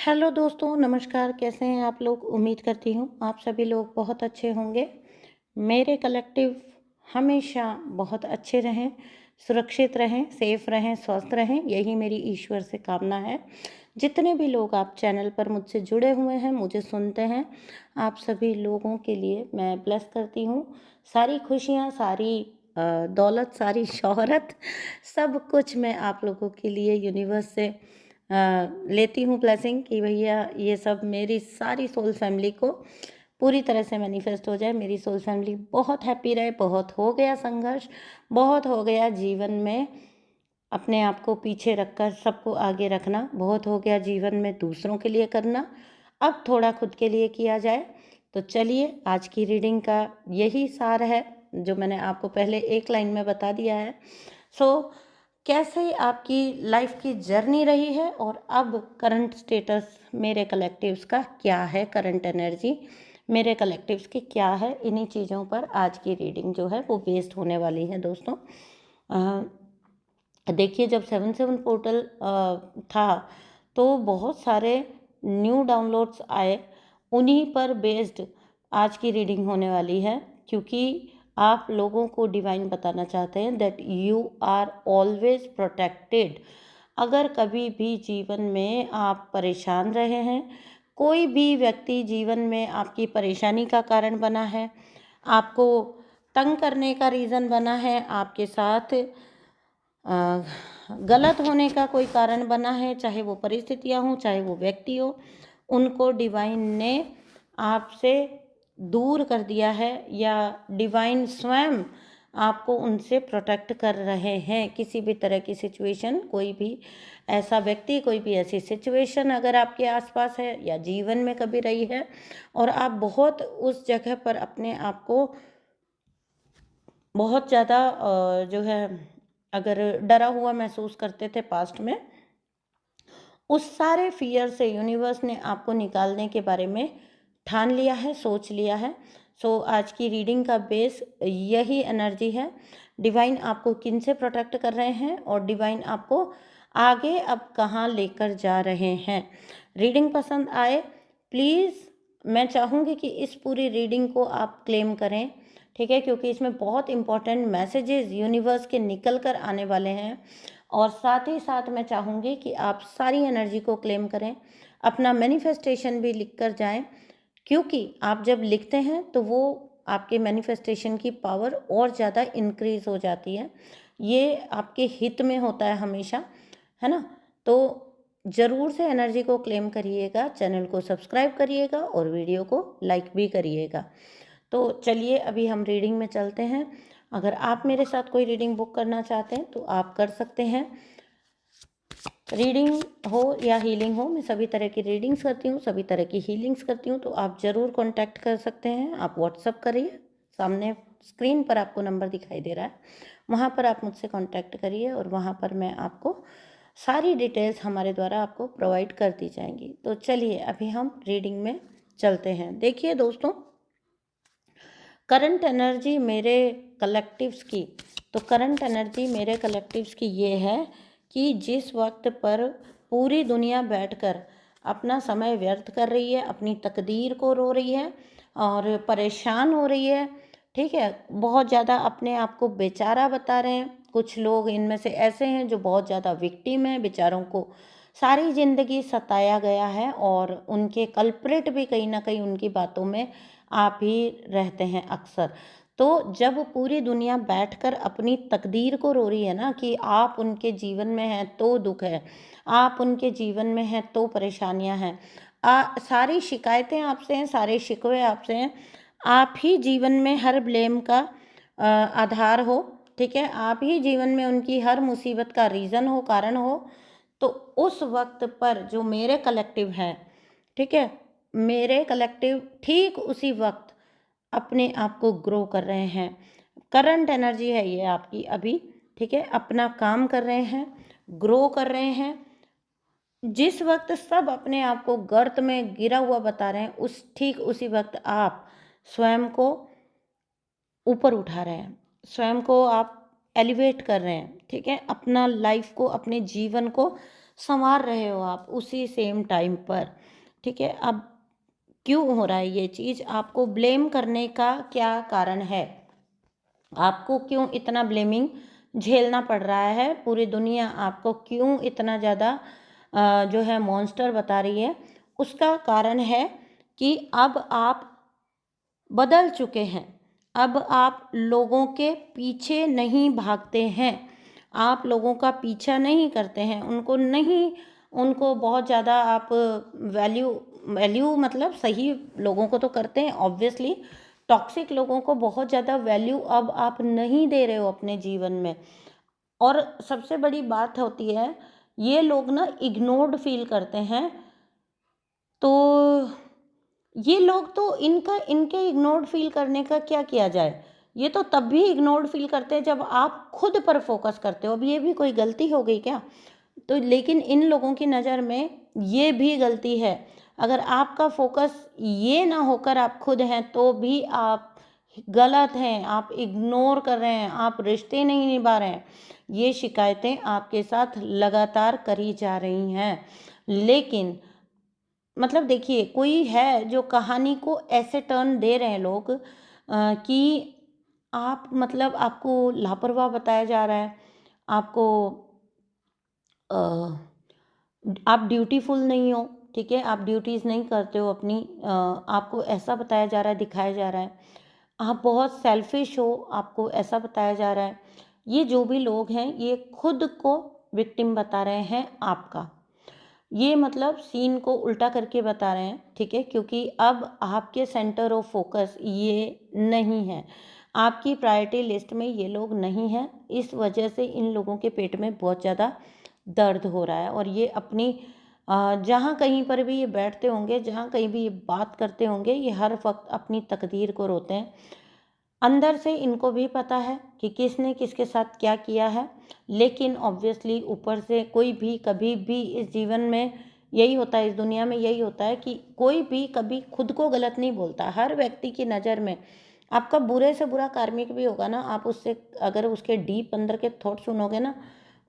Hello दोस्तों, नमस्कार। कैसे हैं आप लोग? उम्मीद करती हूँ आप सभी लोग बहुत अच्छे होंगे। मेरे कलेक्टिव हमेशा बहुत अच्छे रहें, सुरक्षित रहें, सेफ रहें, स्वस्थ रहें, यही मेरी ईश्वर से कामना है। जितने भी लोग आप चैनल पर मुझसे जुड़े हुए हैं, मुझे सुनते हैं, आप सभी लोगों के लिए मैं ब्लेस करती हूँ। सारी खुशियाँ, सारी दौलत, सारी शोहरत, सब कुछ मैं आप लोगों के लिए यूनिवर्स से लेती हूँ ब्लेसिंग कि भैया ये सब मेरी सारी सोल फैमिली को पूरी तरह से मैनिफेस्ट हो जाए। मेरी सोल फैमिली बहुत हैप्पी रहे। बहुत हो गया संघर्ष, बहुत हो गया जीवन में अपने आप को पीछे रखकर सबको आगे रखना, बहुत हो गया जीवन में दूसरों के लिए करना, अब थोड़ा खुद के लिए किया जाए। तो चलिए, आज की रीडिंग का यही सार है जो मैंने आपको पहले एक लाइन में बता दिया है। कैसे आपकी लाइफ की जर्नी रही है और अब करंट स्टेटस मेरे कलेक्टिव्स का क्या है, करंट एनर्जी मेरे कलेक्टिव्स की क्या है, इन्हीं चीज़ों पर आज की रीडिंग जो है वो बेस्ड होने वाली है दोस्तों। देखिए, जब 7/7 पोर्टल था तो बहुत सारे न्यू डाउनलोड्स आए, उन्हीं पर बेस्ड आज की रीडिंग होने वाली है, क्योंकि आप लोगों को डिवाइन बताना चाहते हैं that you are always protected. अगर कभी भी जीवन में आप परेशान रहे हैं, कोई भी व्यक्ति जीवन में आपकी परेशानी का कारण बना है, आपको तंग करने का रीज़न बना है, आपके साथ गलत होने का कोई कारण बना है, चाहे वो परिस्थितियां हों, चाहे वो व्यक्ति हो, उनको डिवाइन ने आपसे दूर कर दिया है या डिवाइन स्वयं आपको उनसे प्रोटेक्ट कर रहे हैं। किसी भी तरह की सिचुएशन, कोई भी ऐसा व्यक्ति, कोई भी ऐसी सिचुएशन अगर आपके आसपास है या जीवन में कभी रही है और आप बहुत उस जगह पर अपने आप को बहुत ज़्यादा जो है अगर डरा हुआ महसूस करते थे पास्ट में, उस सारे फियर से यूनिवर्स ने आपको निकालने के बारे में ठान लिया है, सोच लिया है। आज की रीडिंग का बेस यही एनर्जी है। डिवाइन आपको किन से प्रोटेक्ट कर रहे हैं और डिवाइन आपको आगे अब कहाँ लेकर जा रहे हैं। रीडिंग पसंद आए प्लीज़, मैं चाहूँगी कि इस पूरी रीडिंग को आप क्लेम करें, ठीक है, क्योंकि इसमें बहुत इंपॉर्टेंट मैसेजेस यूनिवर्स के निकल कर आने वाले हैं। और साथ ही साथ मैं चाहूँगी कि आप सारी एनर्जी को क्लेम करें, अपना मैनिफेस्टेशन भी लिख कर जाएं, क्योंकि आप जब लिखते हैं तो वो आपके मैनिफेस्टेशन की पावर और ज़्यादा इंक्रीज हो जाती है। ये आपके हित में होता है हमेशा, है ना? तो ज़रूर से एनर्जी को क्लेम करिएगा, चैनल को सब्सक्राइब करिएगा और वीडियो को लाइक भी करिएगा। तो चलिए, अभी हम रीडिंग में चलते हैं। अगर आप मेरे साथ कोई रीडिंग बुक करना चाहते हैं तो आप कर सकते हैं। रीडिंग हो या हीलिंग हो, मैं सभी तरह की रीडिंग्स करती हूँ, सभी तरह की हीलिंग्स करती हूँ। तो आप ज़रूर कांटेक्ट कर सकते हैं। आप व्हाट्सअप करिए, सामने स्क्रीन पर आपको नंबर दिखाई दे रहा है, वहाँ पर आप मुझसे कांटेक्ट करिए और वहाँ पर मैं आपको सारी डिटेल्स हमारे द्वारा आपको प्रोवाइड कर दी जाएंगी। तो चलिए, अभी हम रीडिंग में चलते हैं। देखिए दोस्तों, करंट एनर्जी मेरे कलेक्टिव्स की, तो करंट एनर्जी मेरे कलेक्टिव्स की ये है कि जिस वक्त पर पूरी दुनिया बैठकर अपना समय व्यर्थ कर रही है, अपनी तकदीर को रो रही है और परेशान हो रही है, ठीक है, बहुत ज़्यादा अपने आप को बेचारा बता रहे हैं। कुछ लोग इनमें से ऐसे हैं जो बहुत ज़्यादा विक्टिम हैं, बेचारों को सारी ज़िंदगी सताया गया है और उनके कल्प्रिट भी कहीं ना कहीं उनकी बातों में आप ही रहते हैं अक्सर। तो जब पूरी दुनिया बैठकर अपनी तकदीर को रो रही है ना कि आप उनके जीवन में हैं तो दुख है, आप उनके जीवन में हैं तो परेशानियां हैं, सारी शिकायतें आपसे हैं, सारे शिकवे आपसे हैं, आप ही जीवन में हर ब्लेम का आधार हो, ठीक है, आप ही जीवन में उनकी हर मुसीबत का रीज़न हो, कारण हो। तो उस वक्त पर जो मेरे कलेक्टिव हैं, ठीक है, मेरे कलेक्टिव ठीक उसी वक्त अपने आप को ग्रो कर रहे हैं। करंट एनर्जी है ये आपकी अभी, ठीक है, अपना काम कर रहे हैं, ग्रो कर रहे हैं। जिस वक्त सब अपने आप को गर्त में गिरा हुआ बता रहे हैं, उस ठीक उसी वक्त आप स्वयं को ऊपर उठा रहे हैं, स्वयं को आप एलिवेट कर रहे हैं, ठीक है, अपना लाइफ को, अपने जीवन को संवार रहे हो आप उसी सेम टाइम पर। ठीक है, अब क्यों हो रहा है ये चीज़, आपको ब्लेम करने का क्या कारण है, आपको क्यों इतना ब्लेमिंग झेलना पड़ रहा है, पूरी दुनिया आपको क्यों इतना ज़्यादा जो है मॉन्स्टर बता रही है। उसका कारण है कि अब आप बदल चुके हैं, अब आप लोगों के पीछे नहीं भागते हैं, आप लोगों का पीछा नहीं करते हैं, उनको बहुत ज़्यादा आप वैल्यू मतलब सही लोगों को तो करते हैं ऑब्वियसली, टॉक्सिक लोगों को बहुत ज़्यादा वैल्यू अब आप नहीं दे रहे हो अपने जीवन में। और सबसे बड़ी बात होती है, ये लोग ना इग्नोर्ड फील करते हैं, तो ये लोग तो इनके इग्नोर्ड फील करने का क्या किया जाए, ये तो तब भी इग्नोर्ड फील करते हैं जब आप खुद पर फोकस करते हो। अब ये भी कोई गलती हो गई क्या? तो लेकिन इन लोगों की नज़र में ये भी गलती है। अगर आपका फोकस ये ना होकर आप खुद हैं तो भी आप गलत हैं, आप इग्नोर कर रहे हैं, आप रिश्ते नहीं निभा रहे हैं। ये शिकायतें आपके साथ लगातार करी जा रही हैं। लेकिन मतलब देखिए, कोई है जो कहानी को ऐसे टर्न दे रहे हैं लोग कि आप मतलब आपको लापरवाह बताया जा रहा है, आपको अ, आप ड्यूटीफुल नहीं हो, ठीक है, आप ड्यूटीज़ नहीं करते हो अपनी, आपको ऐसा बताया जा रहा है, दिखाया जा रहा है, आप बहुत सेल्फिश हो, आपको ऐसा बताया जा रहा है। ये जो भी लोग हैं ये खुद को विक्टिम बता रहे हैं आपका, ये मतलब सीन को उल्टा करके बता रहे हैं, ठीक है, क्योंकि अब आपके सेंटर ऑफ फोकस ये नहीं है, आपकी प्रायोरिटी लिस्ट में ये लोग नहीं हैं। इस वजह से इन लोगों के पेट में बहुत ज़्यादा दर्द हो रहा है और ये अपनी जहाँ कहीं पर भी ये बैठते होंगे, जहाँ कहीं भी ये बात करते होंगे, ये हर वक्त अपनी तकदीर को रोते हैं। अंदर से इनको भी पता है कि किसने किसके साथ क्या किया है, लेकिन ऑब्वियसली ऊपर से कोई भी कभी भी इस जीवन में यही होता है, इस दुनिया में यही होता है कि कोई भी कभी खुद को गलत नहीं बोलता। हर व्यक्ति की नज़र में आपका बुरे से बुरा कार्मिक भी होगा ना, आप उससे अगर उसके डीप अंदर के थॉट सुनोगे ना,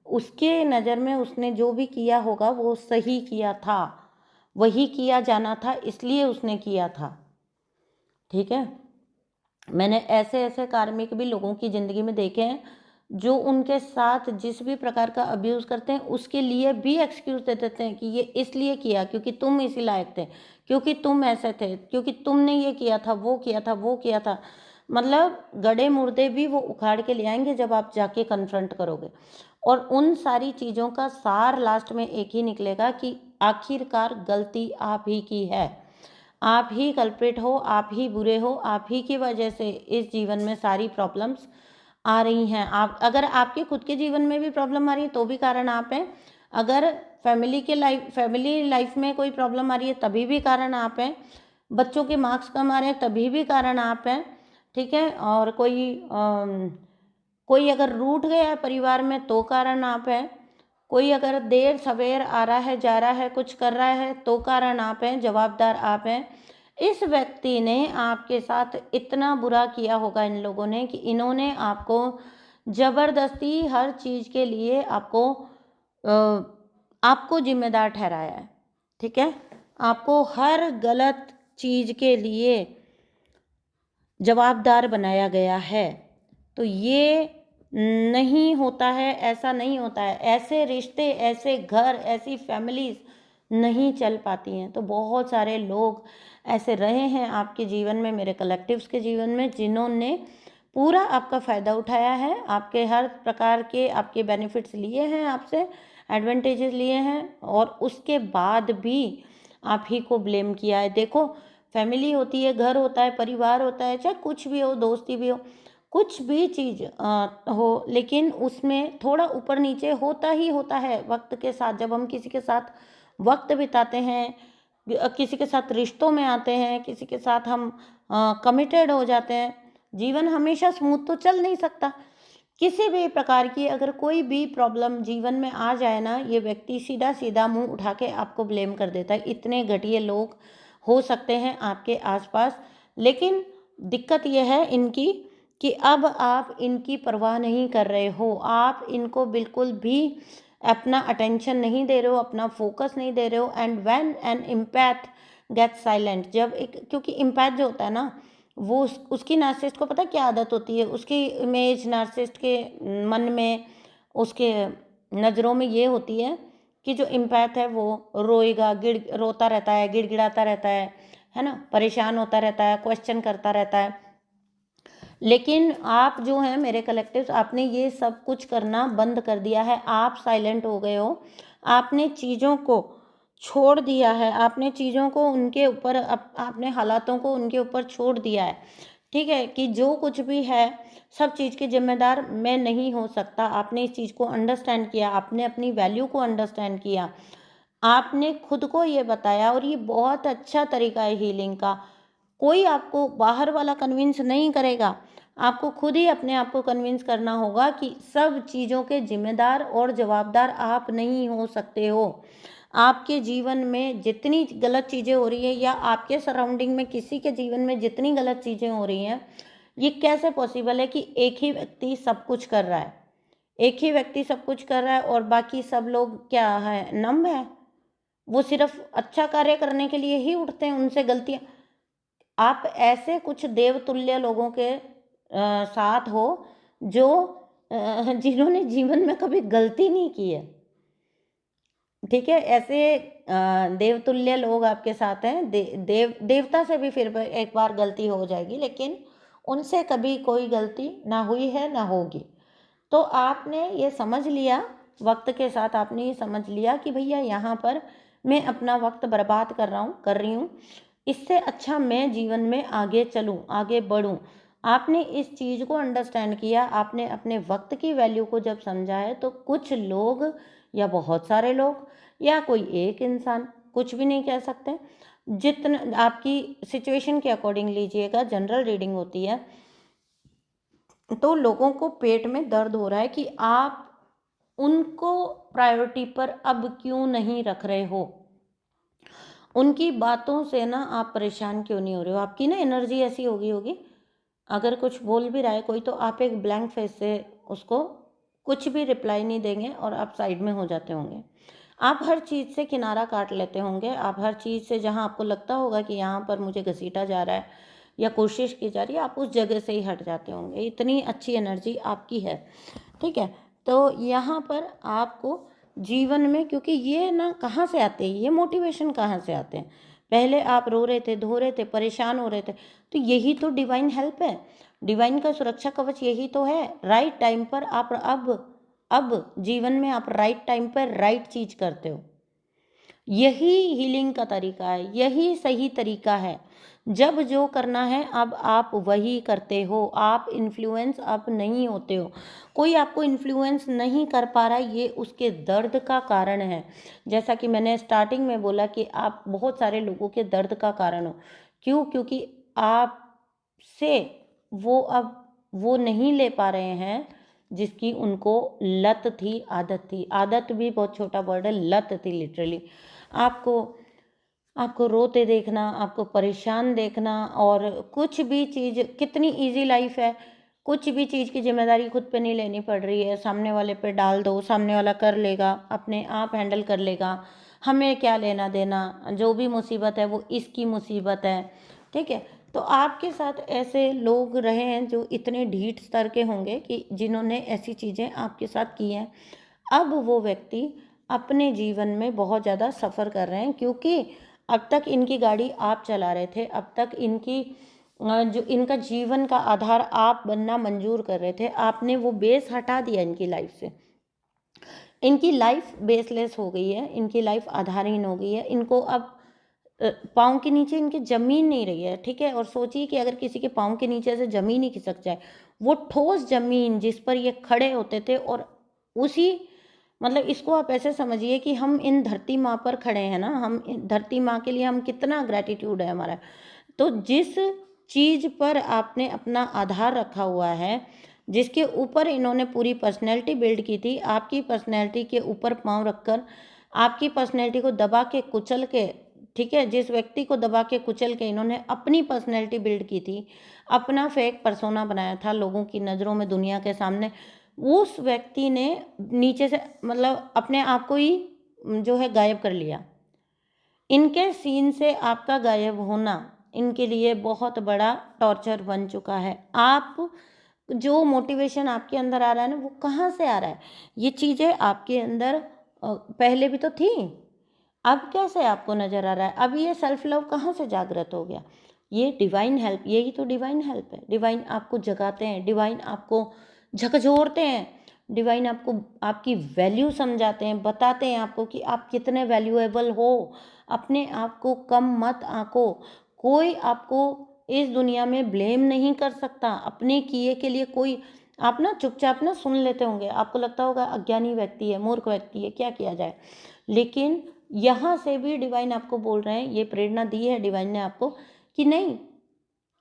उसके नज़र में उसने जो भी किया होगा वो सही किया था, वही किया जाना था, इसलिए उसने किया था। ठीक है, मैंने ऐसे ऐसे कार्मिक भी लोगों की ज़िंदगी में देखे हैं जो उनके साथ जिस भी प्रकार का अब्यूज़ करते हैं उसके लिए भी एक्सक्यूज़ दे देते हैं कि ये इसलिए किया क्योंकि तुम इसी लायक थे, क्योंकि तुम ऐसे थे, क्योंकि तुमने ये किया था, वो किया था, वो किया था। मतलब गड़े मुर्दे भी वो उखाड़ के ले आएंगे जब आप जाके कन्फ्रंट करोगे। और उन सारी चीज़ों का सार लास्ट में एक ही निकलेगा कि आखिरकार गलती आप ही की है, आप ही कल्प्रिट हो, आप ही बुरे हो, आप ही की वजह से इस जीवन में सारी प्रॉब्लम्स आ रही हैं। आप अगर आपके खुद के जीवन में भी प्रॉब्लम आ रही है तो भी कारण आप हैं, अगर फैमिली लाइफ में कोई प्रॉब्लम आ रही है तभी भी कारण आप हैं, बच्चों के मार्क्स कम आ रहे हैं तभी भी कारण आप हैं, ठीक है, और कोई अगर रूठ गया है परिवार में तो कारण आप हैं, कोई अगर देर सवेर आ रहा है, जा रहा है, कुछ कर रहा है तो कारण आप हैं, जवाबदार आप हैं। इस व्यक्ति ने आपके साथ इतना बुरा किया होगा इन लोगों ने कि इन्होंने आपको जबरदस्ती हर चीज़ के लिए आपको जिम्मेदार ठहराया है, ठीक है, आपको हर गलत चीज़ के लिए जवाबदार बनाया गया है। तो ये नहीं होता है, ऐसा नहीं होता है, ऐसे रिश्ते, ऐसे घर, ऐसी फैमिलीज नहीं चल पाती हैं। तो बहुत सारे लोग ऐसे रहे हैं आपके जीवन में, मेरे कलेक्टिव्स के जीवन में, जिन्होंने पूरा आपका फ़ायदा उठाया है, आपके हर प्रकार के आपके बेनिफिट्स लिए हैं, आपसे एडवांटेजेस लिए हैं, और उसके बाद भी आप ही को ब्लेम किया है। देखो, फैमिली होती है, घर होता है, परिवार होता है, चाहे कुछ भी हो, दोस्ती भी हो, कुछ भी चीज़ हो, लेकिन उसमें थोड़ा ऊपर नीचे होता ही होता है वक्त के साथ। जब हम किसी के साथ वक्त बिताते हैं, किसी के साथ रिश्तों में आते हैं, किसी के साथ हम कमिटेड हो जाते हैं, जीवन हमेशा स्मूथ तो चल नहीं सकता। किसी भी प्रकार की अगर कोई भी प्रॉब्लम जीवन में आ जाए ना, ये व्यक्ति सीधा सीधा मुंह उठा के आपको ब्लेम कर देता है। इतने घटिया लोग हो सकते हैं आपके आसपास, लेकिन दिक्कत यह है इनकी कि अब आप इनकी परवाह नहीं कर रहे हो, आप इनको बिल्कुल भी अपना अटेंशन नहीं दे रहे हो, अपना फोकस नहीं दे रहे हो। And when an empath get silent, जब एक, क्योंकि इम्पैथ जो होता है ना, वो उसकी नार्सिसिस्ट को पता क्या आदत होती है, उसकी इमेज नार्सिसिस्ट के मन में, उसके नज़रों में ये होती है कि जो इम्पैथ है वो रोएगा, रोता रहता है, गिड़गिड़ाता रहता है ना, परेशान होता रहता है, क्वेश्चन करता रहता है। लेकिन आप जो हैं मेरे कलेक्टिव्स, आपने ये सब कुछ करना बंद कर दिया है, आप साइलेंट हो गए हो, आपने चीज़ों को छोड़ दिया है, आपने चीज़ों को उनके ऊपर, आपने हालातों को उनके ऊपर छोड़ दिया है। ठीक है, कि जो कुछ भी है सब चीज़ की जिम्मेदार मैं नहीं हो सकता। आपने इस चीज़ को अंडरस्टैंड किया, आपने अपनी वैल्यू को अंडरस्टैंड किया, आपने खुद को ये बताया। और ये बहुत अच्छा तरीका है हीलिंग का। कोई आपको बाहर वाला कन्विंस नहीं करेगा, आपको खुद ही अपने आप को कन्विंस करना होगा कि सब चीज़ों के जिम्मेदार और जवाबदार आप नहीं हो सकते हो। आपके जीवन में जितनी गलत चीज़ें हो रही है, या आपके सराउंडिंग में किसी के जीवन में जितनी गलत चीज़ें हो रही हैं, ये कैसे पॉसिबल है कि एक ही व्यक्ति सब कुछ कर रहा है, एक ही व्यक्ति सब कुछ कर रहा है और बाकी सब लोग क्या है, नम है, वो सिर्फ अच्छा कार्य करने के लिए ही उठते हैं, उनसे गलतियां। आप ऐसे कुछ देवतुल्य लोगों के साथ हो जो जिन्होंने जीवन में कभी गलती नहीं की है। ठीक है, ऐसे देवतुल्य लोग आपके साथ हैं। देवता से भी फिर एक बार गलती हो जाएगी, लेकिन उनसे कभी कोई गलती ना हुई है ना होगी। तो आपने ये समझ लिया, वक्त के साथ आपने ये समझ लिया कि भैया यहाँ पर मैं अपना वक्त बर्बाद कर रही हूँ, इससे अच्छा मैं जीवन में आगे चलूँ, आगे बढ़ूँ। आपने इस चीज़ को अंडरस्टैंड किया, आपने अपने वक्त की वैल्यू को जब समझा है, तो कुछ लोग या बहुत सारे लोग या कोई एक इंसान, कुछ भी नहीं कह सकते, जितना आपकी सिचुएशन के अकॉर्डिंग लीजिएगा। जनरल रीडिंग होती है, तो लोगों को पेट में दर्द हो रहा है कि आप उनको प्रायोरिटी पर अब क्यों नहीं रख रहे हो, उनकी बातों से ना आप परेशान क्यों नहीं हो रहे हो। आपकी ना एनर्जी ऐसी होगी, अगर कुछ बोल भी रहा है कोई, तो आप एक ब्लैंक फेस से उसको कुछ भी रिप्लाई नहीं देंगे और आप साइड में हो जाते होंगे। आप हर चीज़ से किनारा काट लेते होंगे, आप हर चीज़ से जहाँ आपको लगता होगा कि यहाँ पर मुझे घसीटा जा रहा है या कोशिश की जा रही है, आप उस जगह से ही हट जाते होंगे। इतनी अच्छी एनर्जी आपकी है। ठीक है, तो यहाँ पर आपको जीवन में, क्योंकि ये ना कहाँ से आते हैं, ये मोटिवेशन कहाँ से आते हैं, पहले आप रो रहे थे, धो रहे थे, परेशान हो रहे थे, तो यही तो डिवाइन हेल्प है, डिवाइन का सुरक्षा कवच यही तो है। राइट टाइम पर आप अब जीवन में आप राइट टाइम पर राइट चीज करते हो। यही हीलिंग का तरीका है, यही सही तरीका है। जब जो करना है अब आप वही करते हो, आप इन्फ्लुएंस अब नहीं होते हो। कोई आपको इन्फ्लुएंस नहीं कर पा रहा, ये उसके दर्द का कारण है। जैसा कि मैंने स्टार्टिंग में बोला कि आप बहुत सारे लोगों के दर्द का कारण हो। क्यों? क्योंकि आपसे वो अब वो नहीं ले पा रहे हैं जिसकी उनको लत थी, आदत थी। आदत भी बहुत छोटा वर्ड है, लत थी लिटरली। आपको आपको रोते देखना, आपको परेशान देखना, और कुछ भी चीज़, कितनी इजी लाइफ है, कुछ भी चीज़ की जिम्मेदारी खुद पे नहीं लेनी पड़ रही है, सामने वाले पे डाल दो, सामने वाला कर लेगा, अपने आप हैंडल कर लेगा, हमें क्या लेना देना, जो भी मुसीबत है वो इसकी मुसीबत है। ठीक है, तो आपके साथ ऐसे लोग रहे हैं जो इतने ढीठ स्तर के होंगे कि जिन्होंने ऐसी चीज़ें आपके साथ की हैं। अब वो व्यक्ति अपने जीवन में बहुत ज़्यादा सफ़र कर रहे हैं, क्योंकि अब तक इनकी गाड़ी आप चला रहे थे, अब तक इनकी जो इनका जीवन का आधार आप बनना मंजूर कर रहे थे, आपने वो बेस हटा दिया इनकी लाइफ से। इनकी लाइफ बेसलेस हो गई है, इनकी लाइफ आधारहीन हो गई है। इनको अब पाँव के नीचे इनकी ज़मीन नहीं रही है। ठीक है, और सोचिए कि अगर किसी के पाँव के नीचे से ज़मीन ही खिसक जाए, वो ठोस ज़मीन जिस पर ये खड़े होते थे, और उसी, मतलब इसको आप ऐसे समझिए कि हम इन धरती माँ पर खड़े हैं ना, हम धरती माँ के लिए हम कितना ग्रैटिट्यूड है हमारा। तो जिस चीज़ पर आपने अपना आधार रखा हुआ है, जिसके ऊपर इन्होंने पूरी पर्सनैलिटी बिल्ड की थी, आपकी पर्सनैलिटी के ऊपर पाँव रखकर, आपकी पर्सनैलिटी को दबा के कुचल के, ठीक है, जिस व्यक्ति को दबा के कुचल के इन्होंने अपनी पर्सनैलिटी बिल्ड की थी, अपना फेक पर्सोना बनाया था लोगों की नज़रों में, दुनिया के सामने, उस व्यक्ति ने नीचे से मतलब अपने आप को ही जो है गायब कर लिया। इनके सीन से आपका गायब होना इनके लिए बहुत बड़ा टॉर्चर बन चुका है। आप जो मोटिवेशन आपके अंदर आ रहा है ना, वो कहाँ से आ रहा है? ये चीज़ें आपके अंदर पहले भी तो थी, अब कैसे आपको नज़र आ रहा है? अब ये सेल्फ लव कहाँ से जागृत हो गया? ये डिवाइन हेल्प, यही तो डिवाइन हेल्प है। डिवाइन आपको जगाते हैं, डिवाइन आपको झकझोरते हैं, डिवाइन आपको आपकी वैल्यू समझाते हैं, बताते हैं आपको कि आप कितने वैल्यूएबल हो। अपने आप को कम मत आंको। कोई आपको इस दुनिया में ब्लेम नहीं कर सकता अपने किए के लिए। कोई आप ना चुपचाप ना सुन लेते होंगे, आपको लगता होगा अज्ञानी व्यक्ति है, मूर्ख व्यक्ति है, क्या किया जाए। लेकिन यहाँ से भी डिवाइन आपको बोल रहे हैं, ये प्रेरणा दी है डिवाइन ने आपको कि नहीं,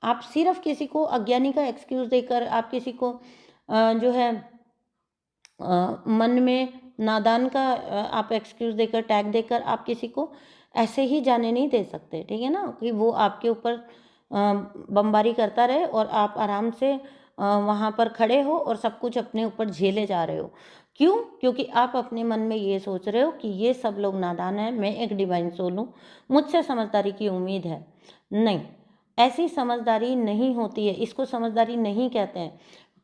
आप सिर्फ किसी को अज्ञानी का एक्सक्यूज देकर, आप किसी को जो है मन में नादान का आप एक्सक्यूज देकर, टैग देकर आप किसी को ऐसे ही जाने नहीं दे सकते, ठीक है ना, कि वो आपके ऊपर बमबारी करता रहे और आप आराम से वहाँ पर खड़े हो और सब कुछ अपने ऊपर झेले जा रहे हो। क्यों? क्योंकि आप अपने मन में ये सोच रहे हो कि ये सब लोग नादान हैं, मैं एक डिवाइन सोल हूँ, मुझसे समझदारी की उम्मीद है। नहीं, ऐसी समझदारी नहीं होती है, इसको समझदारी नहीं कहते हैं।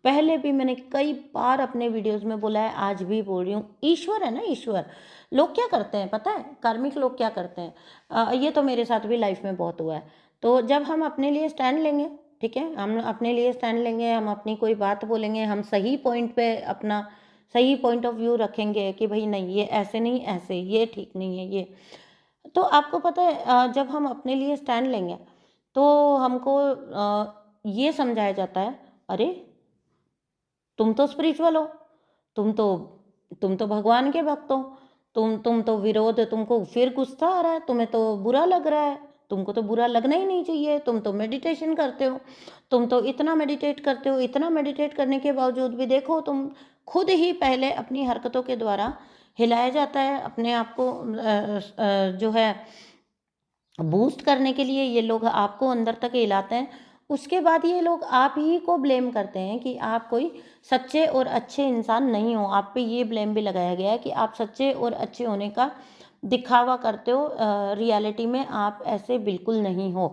पहले भी मैंने कई बार अपने वीडियोस में बोला है, आज भी बोल रही हूँ, ईश्वर है ना, ईश्वर। लोग क्या करते हैं पता है? कार्मिक लोग क्या करते हैं, ये तो मेरे साथ भी लाइफ में बहुत हुआ है। तो जब हम अपने लिए स्टैंड लेंगे, ठीक है, हम अपने लिए स्टैंड लेंगे, हम अपनी कोई बात बोलेंगे, हम सही पॉइंट पे अपना सही पॉइंट ऑफ व्यू रखेंगे कि भाई नहीं, ये ऐसे नहीं, ऐसे, ये ठीक नहीं है, ये। तो आपको पता है जब हम अपने लिए स्टैंड लेंगे तो हमको ये समझाया जाता है, अरे तुम तो स्पिरिचुअल हो, तुम तो तुम तो भगवान के भक्त हो, तुम तो विरोध, तुमको फिर गुस्सा आ रहा है, तुम्हें तो बुरा लग रहा है, तुमको तो बुरा लगना ही नहीं चाहिए, तुम तो मेडिटेशन करते हो, तुम तो इतना मेडिटेट करते हो, इतना मेडिटेट करने के बावजूद भी देखो तुम खुद ही पहले अपनी हरकतों के द्वारा हिलाया जाता है अपने आप को जो है बूस्ट करने के लिए ये लोग आपको अंदर तक हिलाते हैं। उसके बाद ये लोग आप ही को ब्लेम करते हैं कि आप कोई सच्चे और अच्छे इंसान नहीं हो। आप पे ये ब्लेम भी लगाया गया है कि आप सच्चे और अच्छे होने का दिखावा करते हो, रियलिटी में आप ऐसे बिल्कुल नहीं हो।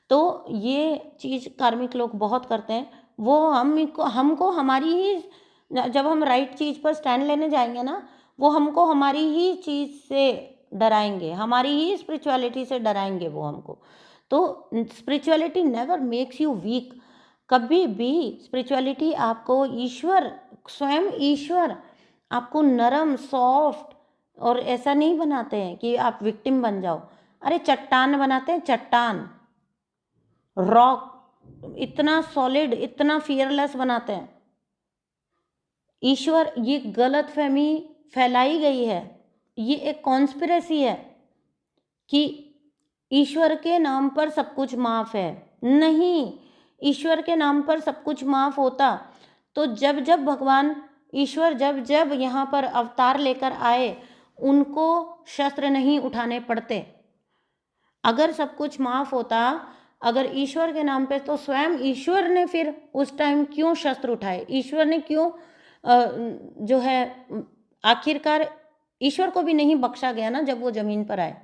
तो ये चीज़ कार्मिक लोग बहुत करते हैं। वो हमको हमारी ही, जब हम राइट चीज़ पर स्टैंड लेने जाएंगे ना, वो हमको हमारी ही चीज़ से डराएंगे, हमारी ही स्पिरिचुअलिटी से डराएंगे वो हमको। तो spirituality never makes you weak. कभी भी स्पिरिचुअलिटी आपको ईश्वर, स्वयं ईश्वर आपको नरम, सॉफ्ट और ऐसा नहीं बनाते हैं कि आप विक्टिम बन जाओ। अरे चट्टान बनाते हैं, चट्टान, रॉक इतना सॉलिड, इतना फियरलेस बनाते हैं। ईश्वर, ये गलत फहमी फैलाई गई है, ये एक कॉन्स्पिरेसी है कि ईश्वर के नाम पर सब कुछ माफ है। नहीं, ईश्वर के नाम पर सब कुछ माफ होता तो जब जब भगवान ईश्वर जब जब यहाँ पर अवतार लेकर आए, उनको शस्त्र नहीं उठाने पड़ते। अगर सब कुछ माफ होता, अगर ईश्वर के नाम पे, तो स्वयं ईश्वर ने फिर उस टाइम क्यों शस्त्र उठाए? ईश्वर ने क्यों जो है, आखिरकार ईश्वर को भी नहीं बख्शा गया ना जब वो जमीन पर आए।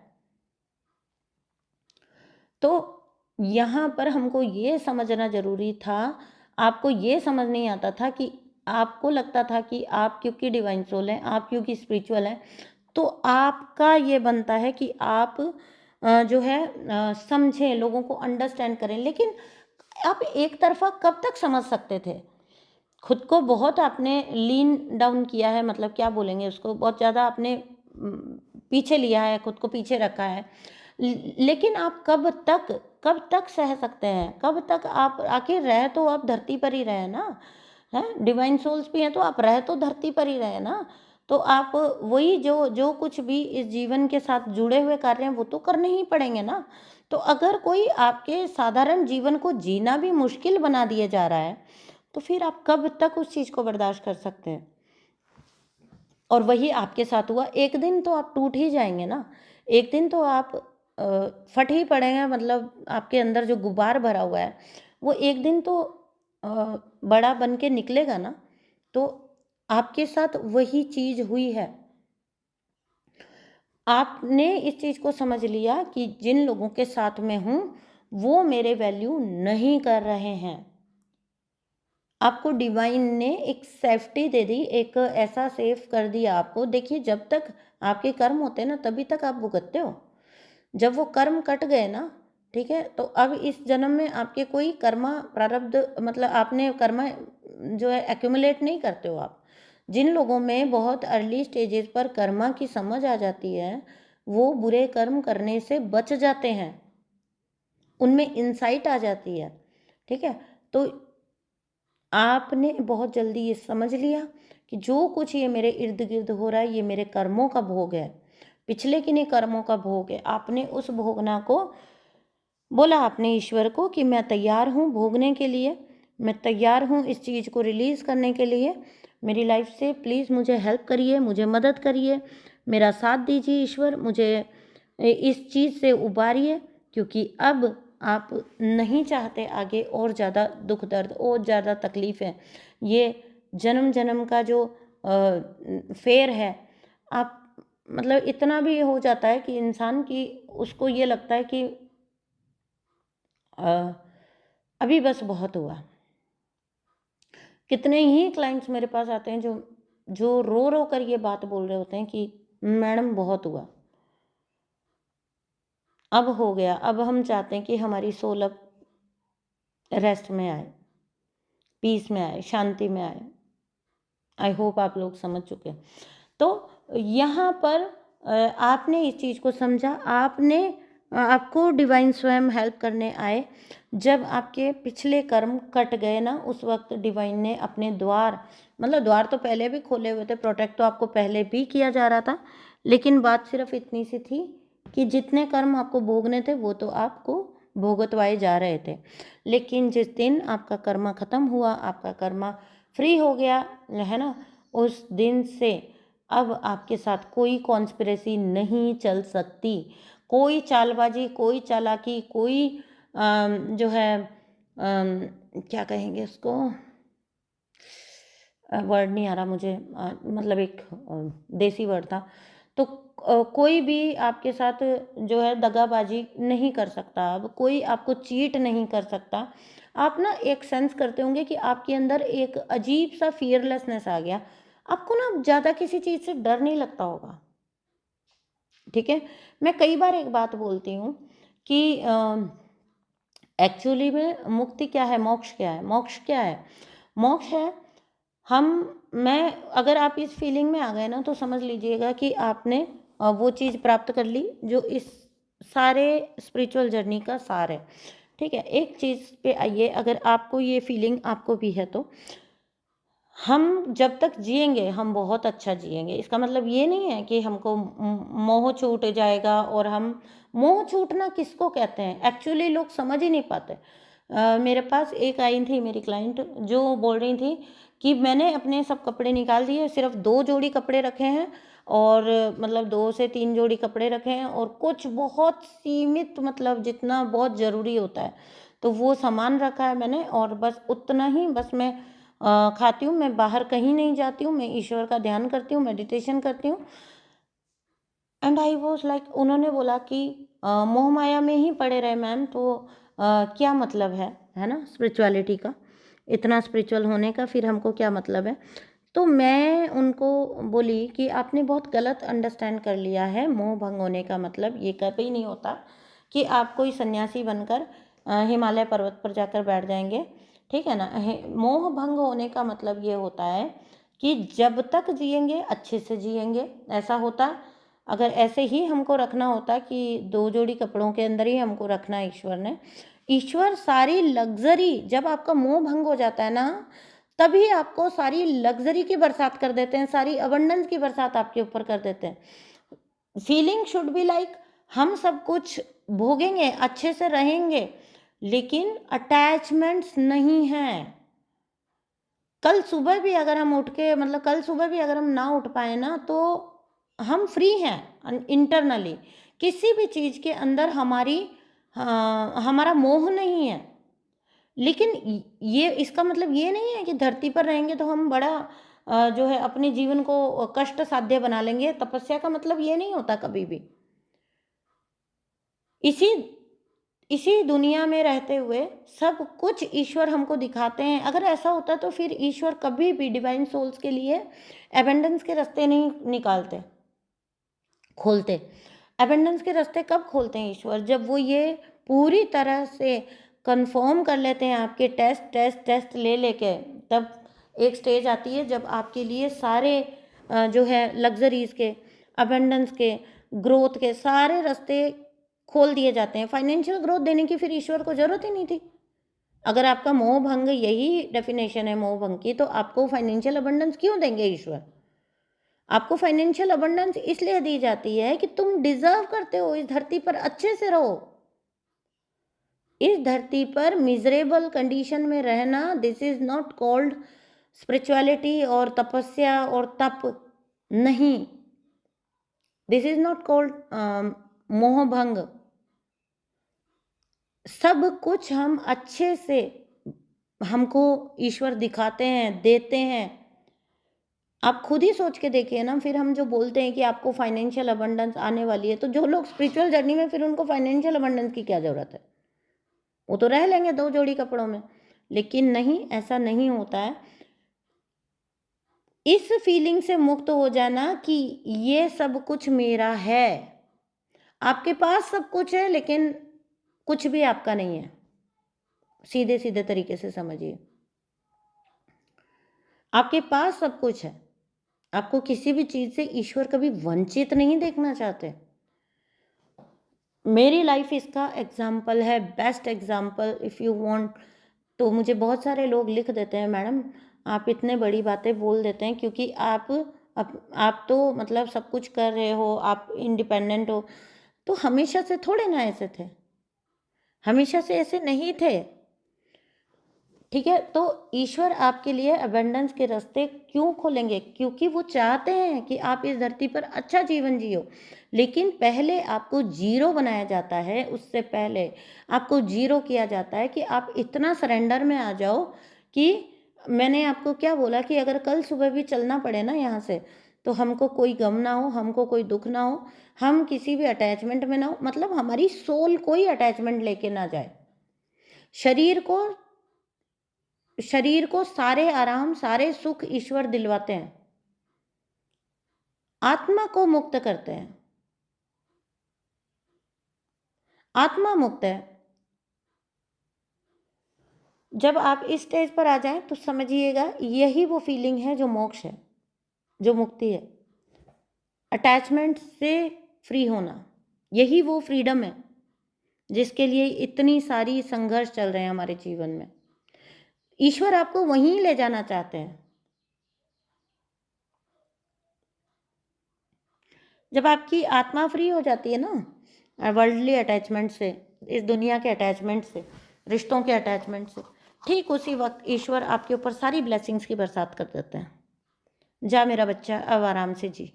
तो यहाँ पर हमको ये समझना जरूरी था। आपको ये समझ नहीं आता था कि आपको लगता था कि आप क्योंकि डिवाइन सोल हैं, आप क्योंकि स्पिरिचुअल हैं, तो आपका ये बनता है कि आप जो है समझें, लोगों को अंडरस्टैंड करें। लेकिन आप एक तरफा कब तक समझ सकते थे? खुद को बहुत आपने लीन डाउन किया है, मतलब क्या बोलेंगे उसको, बहुत ज़्यादा आपने पीछे लिया है, खुद को पीछे रखा है। लेकिन आप कब तक सह सकते हैं? कब तक आप, आखिर रह तो आप धरती पर ही रहे ना, है डिवाइन सोल्स भी हैं तो आप रह तो धरती पर ही रहे ना। तो आप वही जो जो कुछ भी इस जीवन के साथ जुड़े हुए कार्य हैं वो तो करने ही पड़ेंगे ना। तो अगर कोई आपके साधारण जीवन को जीना भी मुश्किल बना दिया जा रहा है, तो फिर आप कब तक उस चीज़ को बर्दाश्त कर सकते हैं? और वही आपके साथ हुआ। एक दिन तो आप टूट ही जाएंगे ना, एक दिन तो आप फट ही पड़ेंगे। मतलब आपके अंदर जो गुबार भरा हुआ है वो एक दिन तो बड़ा बन के निकलेगा ना। तो आपके साथ वही चीज हुई है। आपने इस चीज को समझ लिया कि जिन लोगों के साथ में हूं वो मेरे वैल्यू नहीं कर रहे हैं। आपको डिवाइन ने एक सेफ्टी दे दी, एक ऐसा सेफ कर दिया आपको। देखिए, जब तक आपके कर्म होते हैं ना तभी तक आप भुगतते हो। जब वो कर्म कट गए ना, ठीक है, तो अब इस जन्म में आपके कोई कर्मा प्रारब्ध, मतलब आपने कर्मा जो है एक्यूमुलेट नहीं करते हो आप। जिन लोगों में बहुत अर्ली स्टेजेस पर कर्मा की समझ आ जाती है वो बुरे कर्म करने से बच जाते हैं, उनमें इंसाइट आ जाती है। ठीक है, तो आपने बहुत जल्दी ये समझ लिया कि जो कुछ ये मेरे इर्द गिर्द हो रहा है ये मेरे कर्मों का भोग है, पिछले किन्हीं कर्मों का भोग है। आपने उस भोगना को बोला, आपने ईश्वर को कि मैं तैयार हूँ भोगने के लिए, मैं तैयार हूँ इस चीज़ को रिलीज़ करने के लिए। मेरी लाइफ से प्लीज़ मुझे हेल्प करिए, मुझे मदद करिए, मेरा साथ दीजिए ईश्वर, मुझे इस चीज़ से उबारिए, क्योंकि अब आप नहीं चाहते आगे और ज़्यादा दुख दर्द और ज़्यादा तकलीफ़ है। ये जन्म जन्म का जो फेर है, आप मतलब इतना भी हो जाता है कि इंसान की उसको ये लगता है कि अ, अभी बस बहुत हुआ। कितने ही क्लाइंट्स मेरे पास आते हैं जो जो रो रो कर ये बात बोल रहे होते हैं कि मैडम बहुत हुआ, अब हो गया, अब हम चाहते हैं कि हमारी सोल अब रेस्ट में आए, पीस में आए, शांति में आए। आई होप आप लोग समझ चुके हैं। तो यहाँ पर आपने इस चीज़ को समझा, आपको डिवाइन स्वयं हेल्प करने आए। जब आपके पिछले कर्म कट गए ना, उस वक्त डिवाइन ने अपने द्वार, मतलब द्वार तो पहले भी खोले हुए थे, प्रोटेक्ट तो आपको पहले भी किया जा रहा था, लेकिन बात सिर्फ इतनी सी थी कि जितने कर्म आपको भोगने थे वो तो आपको भोगतवाए जा रहे थे। लेकिन जिस दिन आपका कर्मा खत्म हुआ, आपका कर्मा फ्री हो गया है ना, उस दिन से अब आपके साथ कोई कॉन्स्पिरेसी नहीं चल सकती, कोई चालबाजी, कोई चालाकी, कोई जो है क्या कहेंगे उसको, वर्ड नहीं आ रहा मुझे, मतलब एक देसी वर्ड था। तो कोई भी आपके साथ जो है दगाबाजी नहीं कर सकता, अब कोई आपको चीट नहीं कर सकता। आप ना एक सेंस करते होंगे कि आपके अंदर एक अजीब सा फियरलेसनेस आ गया, आपको ना ज़्यादा किसी चीज़ से डर नहीं लगता होगा। ठीक है, मैं कई बार एक बात बोलती हूँ कि एक्चुअली में मुक्ति क्या है, मोक्ष क्या है? मोक्ष क्या है? मोक्ष है, हम मैं अगर आप इस फीलिंग में आ गए ना तो समझ लीजिएगा कि आपने वो चीज़ प्राप्त कर ली जो इस सारे स्पिरिचुअल जर्नी का सार है। ठीक है, एक चीज़ पे आइए, अगर आपको ये फीलिंग आपको भी है तो हम जब तक जिएंगे हम बहुत अच्छा जिएंगे। इसका मतलब ये नहीं है कि हमको मोह छूट जाएगा, और हम मोह छूटना किसको कहते हैं एक्चुअली लोग समझ ही नहीं पाते। मेरे पास एक आई थी मेरी क्लाइंट जो बोल रही थी कि मैंने अपने सब कपड़े निकाल दिए, सिर्फ 2 जोड़ी कपड़े रखे हैं, और मतलब 2 से 3 जोड़ी कपड़े रखे हैं, और कुछ बहुत सीमित, मतलब जितना बहुत ज़रूरी होता है तो वो सामान रखा है मैंने, और बस उतना ही, बस मैं खाती हूँ, मैं बाहर कहीं नहीं जाती हूँ, मैं ईश्वर का ध्यान करती हूँ, मेडिटेशन करती हूँ। एंड आई वॉज लाइक, उन्होंने बोला कि मोह माया में ही पड़े रहे मैम, तो क्या मतलब है ना स्पिरिचुअलिटी का, इतना स्पिरिचुअल होने का फिर हमको क्या मतलब है? तो मैं उनको बोली कि आपने बहुत गलत अंडरस्टैंड कर लिया है। मोह भंग होने का मतलब ये कभी नहीं होता कि आप कोई सन्यासी बनकर हिमालय पर्वत पर जाकर बैठ जाएंगे। ठीक है ना, मोह भंग होने का मतलब ये होता है कि जब तक जिएंगे अच्छे से जिएंगे। ऐसा होता, अगर ऐसे ही हमको रखना होता कि 2 जोड़ी कपड़ों के अंदर ही हमको रखना है ईश्वर ने, ईश्वर सारी लग्जरी, जब आपका मोह भंग हो जाता है ना तभी आपको सारी लग्जरी की बरसात कर देते हैं, सारी अबंडेंस की बरसात आपके ऊपर कर देते हैं। फीलिंग शुड बी लाइक, हम सब कुछ भोगेंगे, अच्छे से रहेंगे, लेकिन अटैचमेंट्स नहीं हैं। कल सुबह भी अगर हम उठ के, मतलब कल सुबह भी अगर हम ना उठ पाए ना तो हम फ्री हैं इंटरनली, किसी भी चीज़ के अंदर हमारा मोह नहीं है। लेकिन ये इसका मतलब ये नहीं है कि धरती पर रहेंगे तो हम बड़ा जो है अपने जीवन को कष्ट साध्य बना लेंगे। तपस्या का मतलब ये नहीं होता कभी भी। इसी इसी दुनिया में रहते हुए सब कुछ ईश्वर हमको दिखाते हैं। अगर ऐसा होता तो फिर ईश्वर कभी भी डिवाइन सोल्स के लिए एबेंडेंस के रास्ते नहीं निकालते, खोलते। एबेंडेंस के रास्ते कब खोलते हैं ईश्वर? जब वो ये पूरी तरह से कंफर्म कर लेते हैं आपके टेस्ट टेस्ट टेस्ट ले लेके। तब एक स्टेज आती है जब आपके लिए सारे जो है लग्जरीज के, अबेंडेंस के, ग्रोथ के सारे रास्ते खोल दिए जाते हैं। फाइनेंशियल ग्रोथ देने की फिर ईश्वर को जरूरत ही नहीं थी। अगर आपका मोह भंग, यही डेफिनेशन है मोह भंग की, तो आपको फाइनेंशियल अबंडेंस क्यों देंगे ईश्वर? आपको फाइनेंशियल अबंडेंस इसलिए दी जाती है कि तुम डिजर्व करते हो इस धरती पर अच्छे से रहो। इस धरती पर मिजरेबल कंडीशन में रहना, this is not called spirituality और तपस्या और तप नहीं। दिस इज नॉट कॉल्ड मोह भंग। सब कुछ हम अच्छे से हमको ईश्वर दिखाते हैं, देते हैं। आप खुद ही सोच के देखिए ना, फिर हम जो बोलते हैं कि आपको फाइनेंशियल अबंडेंस आने वाली है, तो जो लोग स्पिरिचुअल जर्नी में, फिर उनको फाइनेंशियल अबंडेंस की क्या जरूरत है? वो तो रह लेंगे 2 जोड़ी कपड़ों में। लेकिन नहीं, ऐसा नहीं होता है। इस फीलिंग से मुक्त हो जाना कि ये सब कुछ मेरा है। आपके पास सब कुछ है लेकिन कुछ भी आपका नहीं है। सीधे सीधे तरीके से समझिए, आपके पास सब कुछ है। आपको किसी भी चीज से ईश्वर कभी वंचित नहीं देखना चाहते। मेरी लाइफ इसका एग्जाम्पल है, best example if you want. तो मुझे बहुत सारे लोग लिख देते हैं, मैडम आप इतने बड़ी बातें बोल देते हैं क्योंकि आप तो मतलब सब कुछ कर रहे हो, आप इंडिपेंडेंट हो। तो हमेशा से थोड़े ना ऐसे थे, हमेशा से ऐसे नहीं थे। ठीक है, तो ईश्वर आपके लिए अबंडेंस के रास्ते क्यों खोलेंगे? क्योंकि वो चाहते हैं कि आप इस धरती पर अच्छा जीवन जियो। लेकिन पहले आपको जीरो बनाया जाता है, उससे पहले आपको जीरो किया जाता है कि आप इतना सरेंडर में आ जाओ कि मैंने आपको क्या बोला कि अगर कल सुबह भी चलना पड़े ना यहाँ से, तो हमको कोई गम ना हो, हमको कोई दुख ना हो, हम किसी भी अटैचमेंट में ना हो। मतलब हमारी सोल कोई अटैचमेंट लेके ना जाए। शरीर को शरीर को सारे आराम, सारे सुख ईश्वर दिलवाते हैं, आत्मा को मुक्त करते हैं। आत्मा मुक्त है। जब आप इस स्टेज पर आ जाएं तो समझिएगा यही वो फीलिंग है जो मोक्ष है, जो मुक्ति है। अटैचमेंट से फ्री होना, यही वो फ्रीडम है जिसके लिए इतनी सारी संघर्ष चल रहे हैं हमारे जीवन में। ईश्वर आपको वहीं ले जाना चाहते हैं। जब आपकी आत्मा फ्री हो जाती है ना वर्ल्डली अटैचमेंट से, इस दुनिया के अटैचमेंट से, रिश्तों के अटैचमेंट से, ठीक उसी वक्त ईश्वर आपके ऊपर सारी ब्लेसिंग्स की बरसात कर देते हैं। जा मेरा बच्चा, अब आराम से जी,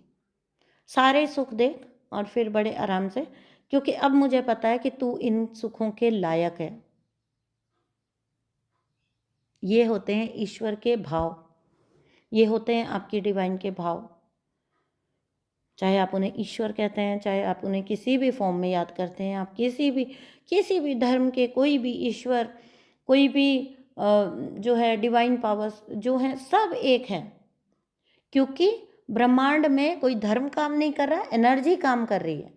सारे सुख देख और फिर बड़े आराम से, क्योंकि अब मुझे पता है कि तू इन सुखों के लायक है। ये होते हैं ईश्वर के भाव, ये होते हैं आपकी डिवाइन के भाव। चाहे आप उन्हें ईश्वर कहते हैं, चाहे आप उन्हें किसी भी फॉर्म में याद करते हैं, आप किसी भी धर्म के कोई भी ईश्वर, कोई भी जो है डिवाइन पावर्स जो हैं, सब एक हैं। क्योंकि ब्रह्मांड में कोई धर्म काम नहीं कर रहा, एनर्जी काम कर रही है।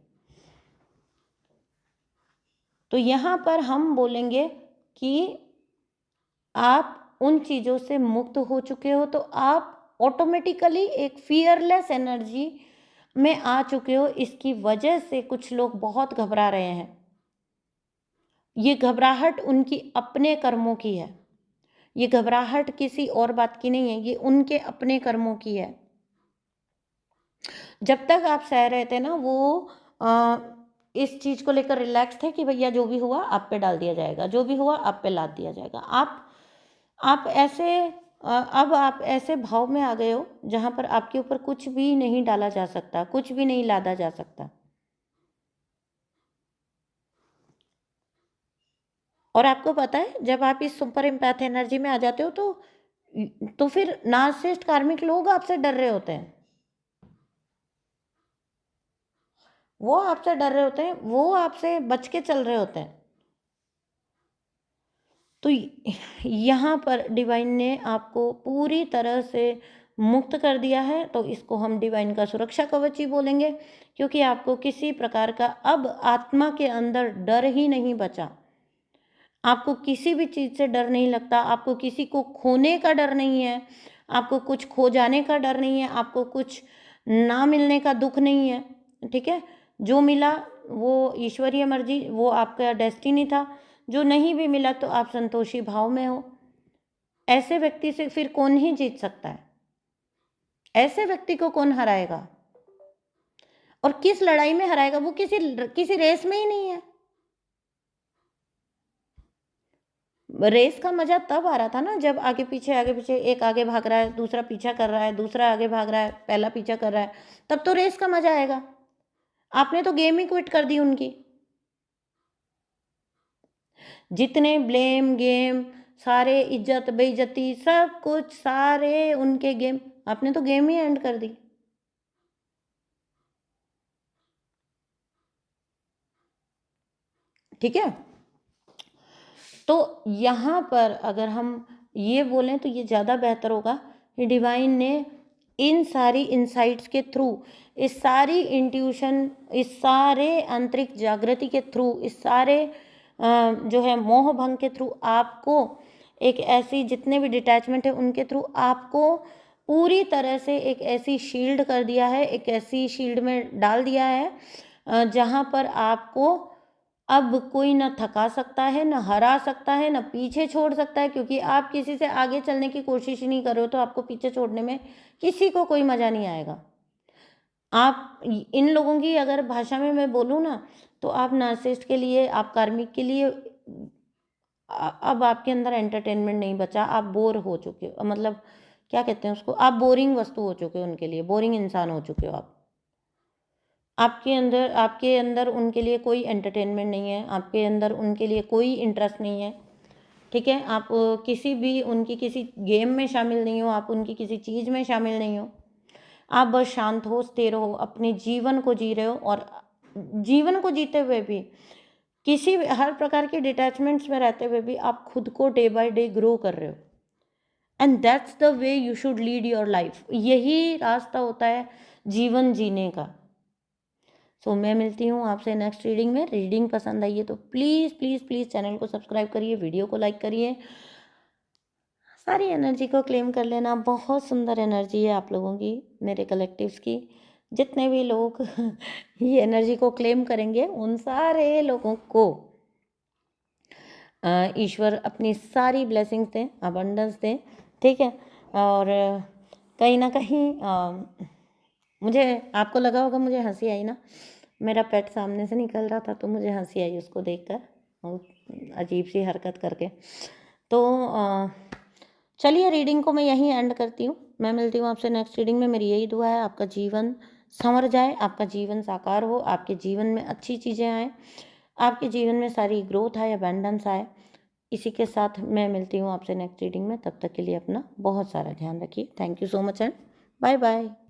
तो यहाँ पर हम बोलेंगे कि आप उन चीज़ों से मुक्त हो चुके हो, तो आप ऑटोमेटिकली एक फियरलेस एनर्जी में आ चुके हो। इसकी वजह से कुछ लोग बहुत घबरा रहे हैं। ये घबराहट उनकी अपने कर्मों की है, ये घबराहट किसी और बात की नहीं है, ये उनके अपने कर्मों की है। जब तक आप सह रहे थे ना, वो इस चीज़ को लेकर रिलैक्स थे कि भैया जो भी हुआ आप पे डाल दिया जाएगा, जो भी हुआ आप पे लाद दिया जाएगा। आप ऐसे अब आप ऐसे भाव में आ गए हो जहाँ पर आपके ऊपर कुछ भी नहीं डाला जा सकता, कुछ भी नहीं लादा जा सकता। और आपको पता है, जब आप इस सुपर एम्पैथ एनर्जी में आ जाते हो तो तो फिर नार्सिसिस्ट कार्मिक लोग आपसे डर रहे होते हैं, वो आपसे डर रहे होते हैं, वो आपसे बच के चल रहे होते हैं। तो यहाँ पर डिवाइन ने आपको पूरी तरह से मुक्त कर दिया है, तो इसको हम डिवाइन का सुरक्षा कवच ही बोलेंगे, क्योंकि आपको किसी प्रकार का अब आत्मा के अंदर डर ही नहीं बचा। आपको किसी भी चीज़ से डर नहीं लगता, आपको किसी को खोने का डर नहीं है, आपको कुछ खो जाने का डर नहीं है, आपको कुछ ना मिलने का दुख नहीं है। ठीक है, जो मिला वो ईश्वरीय मर्जी, वो आपका डेस्टिनी था। जो नहीं भी मिला तो आप संतोषी भाव में हो। ऐसे व्यक्ति से फिर कौन ही जीत सकता है? ऐसे व्यक्ति को कौन हराएगा? और किस लड़ाई में हराएगा? वो किसी रेस में ही नहीं है। रेस का मजा तब आ रहा था ना, जब आगे पीछे एक आगे भाग रहा है, दूसरा पीछा कर रहा है, दूसरा आगे भाग रहा है, पहला पीछा कर रहा है, तब तो रेस का मजा आएगा। आपने तो गेम ही क्विट कर दी उनकी। जितने ब्लेम गेम, सारे इज्जत बेइज्जती, सब कुछ सारे उनके गेम, आपने तो गेम ही एंड कर दी। ठीक है, तो यहाँ पर अगर हम ये बोलें तो ये ज़्यादा बेहतर होगा कि डिवाइन ने इन सारी इनसाइट्स के थ्रू, इस सारी इंट्यूशन, इस सारे आंतरिक जागृति के थ्रू, इस सारे जो है मोह भंग के थ्रू आपको एक ऐसी, जितने भी डिटैचमेंट है उनके थ्रू आपको पूरी तरह से एक ऐसी शील्ड कर दिया है, एक ऐसी शील्ड में डाल दिया है जहाँ पर आपको अब कोई ना थका सकता है, ना हरा सकता है, ना पीछे छोड़ सकता है, क्योंकि आप किसी से आगे चलने की कोशिश ही नहीं कर रहे हो, तो आपको पीछे छोड़ने में किसी को कोई मज़ा नहीं आएगा। आप इन लोगों की अगर भाषा में मैं बोलूँ ना, तो आप नार्सिसिस्ट के लिए, आप कार्मिक के लिए अब आपके अंदर एंटरटेनमेंट नहीं बचा, आप बोर हो चुके हो, मतलब क्या कहते हैं उसको, आप बोरिंग वस्तु हो चुके हो उनके लिए, बोरिंग इंसान हो चुके हो आप। आपके अंदर उनके लिए कोई एंटरटेनमेंट नहीं है, आपके अंदर उनके लिए कोई इंटरेस्ट नहीं है। ठीक है, आप किसी भी उनकी किसी गेम में शामिल नहीं हो, आप उनकी किसी चीज़ में शामिल नहीं हो, आप बस शांत हो, स्थिर हो, अपने जीवन को जी रहे हो, और जीवन को जीते हुए भी किसी हर प्रकार के डिटैचमेंट्स में रहते हुए भी आप खुद को डे बाय डे ग्रो कर रहे हो। And that's the way you should lead your life. यही रास्ता होता है जीवन जीने का। सो मैं मिलती हूँ आपसे नेक्स्ट रीडिंग में। रीडिंग पसंद आई है तो प्लीज़ प्लीज़ प्लीज़ चैनल को सब्सक्राइब करिए, वीडियो को लाइक करिए, सारी एनर्जी को क्लेम कर लेना। बहुत सुंदर एनर्जी है आप लोगों की, मेरे कलेक्टिव्स की। जितने भी लोग ये एनर्जी को क्लेम करेंगे उन सारे लोगों को ईश्वर अपनी सारी ब्लेसिंग्स दें, अबंडेंस दें। ठीक है, और कहीं ना कहीं मुझे, आपको लगा होगा मुझे हंसी आई ना, मेरा पेट सामने से निकल रहा था तो मुझे हंसी आई उसको देखकर, अजीब सी हरकत करके। तो चलिए रीडिंग को मैं यहीं एंड करती हूँ। मैं मिलती हूँ आपसे नेक्स्ट रीडिंग में। मेरी यही दुआ है, आपका जीवन संवर जाए, आपका जीवन साकार हो, आपके जीवन में अच्छी चीज़ें आए, आपके जीवन में सारी ग्रोथ आए, अबेंडेंस आए। इसी के साथ मैं मिलती हूँ आपसे नेक्स्ट रीडिंग में। तब तक के लिए अपना बहुत सारा ध्यान रखिए। Thank you so much and bye bye.